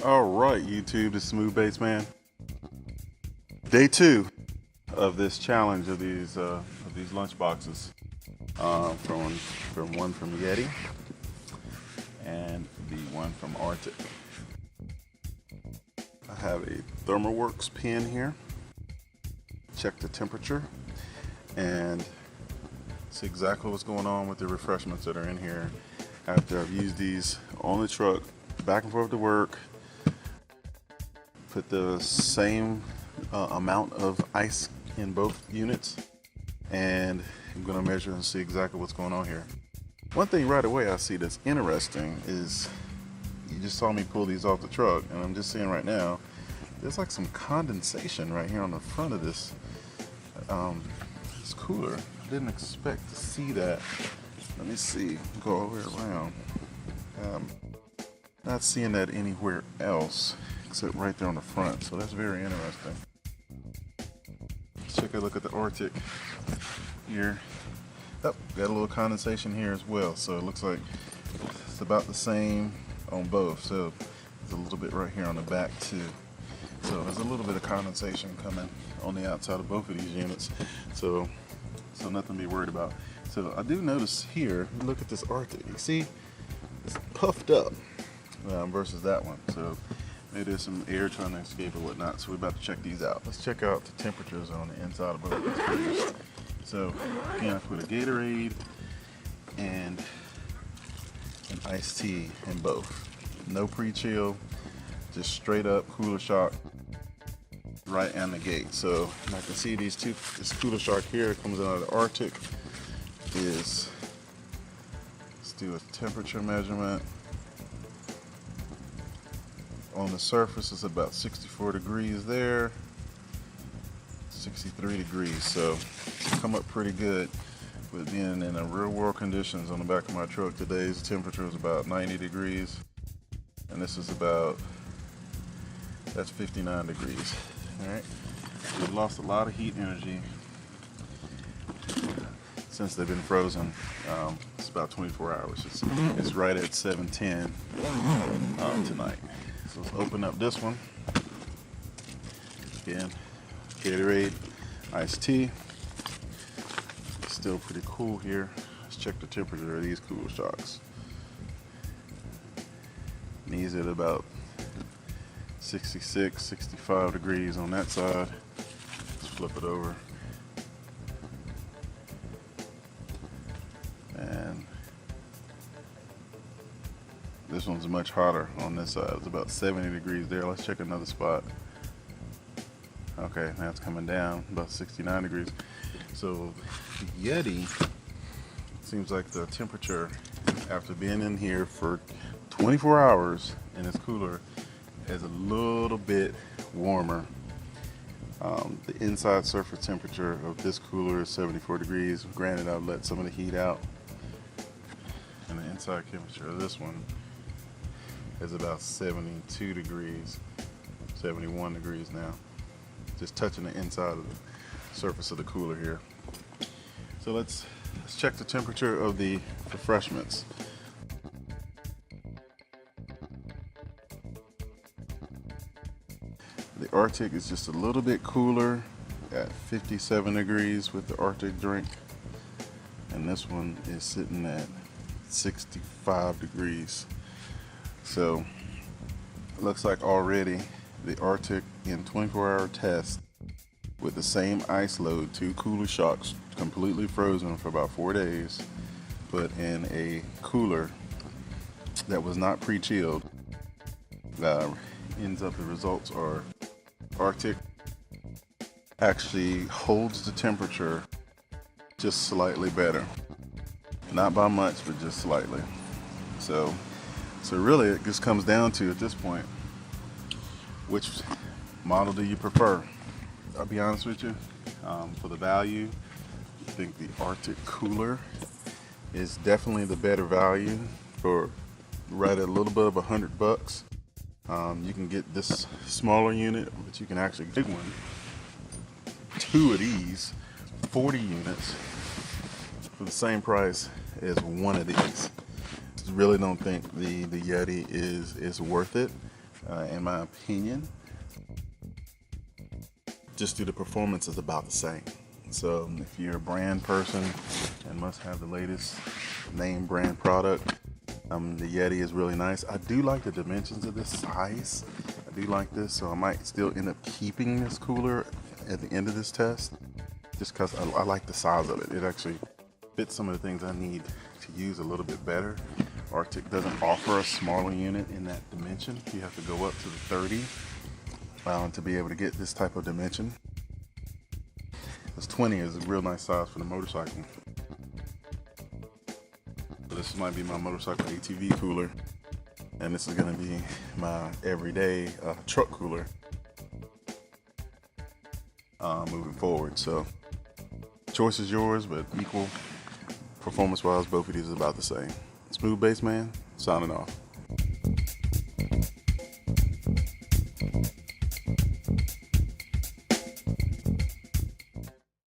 All right, YouTube, this is Smooth Bass Man. Day 2 of this challenge of these lunch boxes, from one from YETI and the one from RTIC. I have a ThermalWorks pen here. Check the temperature and see exactly what's going on with the refreshments that are in here after I've used these on the truck, back and forth to work. Put the same amount of ice in both units, and I'm gonna measure and see exactly what's going on here. One thing right away I see that's interesting is, you just saw me pull these off the truck, and I'm just seeing right now, there's like some condensation right here on the front of this cooler. I didn't expect to see that. Let me see, go all the way around. Not seeing that anywhere else except right there on the front, so that's very interesting. Let's take a look at the RTIC here. Oh, got a little condensation here as well, so it looks like it's about the same on both. So there's a little bit right here on the back too. So there's a little bit of condensation coming on the outside of both of these units. So nothing to be worried about. So I do notice here, look at this RTIC. You see, it's puffed up versus that one. So maybe there's some air trying to escape or whatnot. So we're about to check these out. Let's check out the temperatures on the inside of both of these coolers. So again, I put a Gatorade and an iced tea in both. No pre-chill, just straight up cooler shock right out the gate. So I can see these two, this cooler shock here comes out of the RTIC is, let's do a temperature measurement. On the surface it's about 64 degrees there, 63 degrees, so it's come up pretty good. But being in the real world conditions on the back of my truck, today's temperature is about 90 degrees, and this is about, that's 59 degrees. All right, we've lost a lot of heat energy since they've been frozen. It's about 24 hours. It's right at 7:10 tonight. So let's open up this one. Again, Gatorade, iced tea. It's still pretty cool here. Let's check the temperature of these cooler shocks. These at about 66, 65 degrees on that side. Let's flip it over. And this one's much hotter on this side. It's about 70 degrees there. Let's check another spot. Okay, now it's coming down about 69 degrees. So the YETI, seems like the temperature after being in here for 24 hours in this cooler is a little bit warmer. The inside surface temperature of this cooler is 74 degrees. Granted, I've let some of the heat out. And the inside temperature of this one is about 72 degrees, 71 degrees now. Just touching the inside of the surface of the cooler here. So let's check the temperature of the refreshments. The RTIC is just a little bit cooler at 57 degrees with the RTIC drink. And this one is sitting at 65 degrees. So it looks like already the RTIC in 24-hour test with the same ice load, 2 cooler shocks, completely frozen for about 4 days, but in a cooler that was not pre-chilled, ends up the results are RTIC actually holds the temperature just slightly better. Not by much, but just slightly. So really it just comes down to, at this point, which model do you prefer? I'll be honest with you, for the value, I think the RTIC cooler is definitely the better value for right at a little bit of $100. You can get this smaller unit, but you can actually get one, 2 of these, 40 units for the same price as one of these. Really don't think the YETI is worth it, in my opinion. Just due to performance is about the same. So if you're a brand person and must have the latest name brand product, the YETI is really nice. I do like the dimensions of this size. I do like this, so I might still end up keeping this cooler at the end of this test, just because I like the size of it. It actually fits some of the things I need to use a little bit better. RTIC doesn't offer a smaller unit in that dimension. You have to go up to the 30 to be able to get this type of dimension. This 20 is a real nice size for the motorcycle. So this might be my motorcycle ATV cooler, and this is going to be my everyday truck cooler moving forward. So choice is yours, but equal performance-wise, both of these are about the same. Smooth Bass Man, signing off.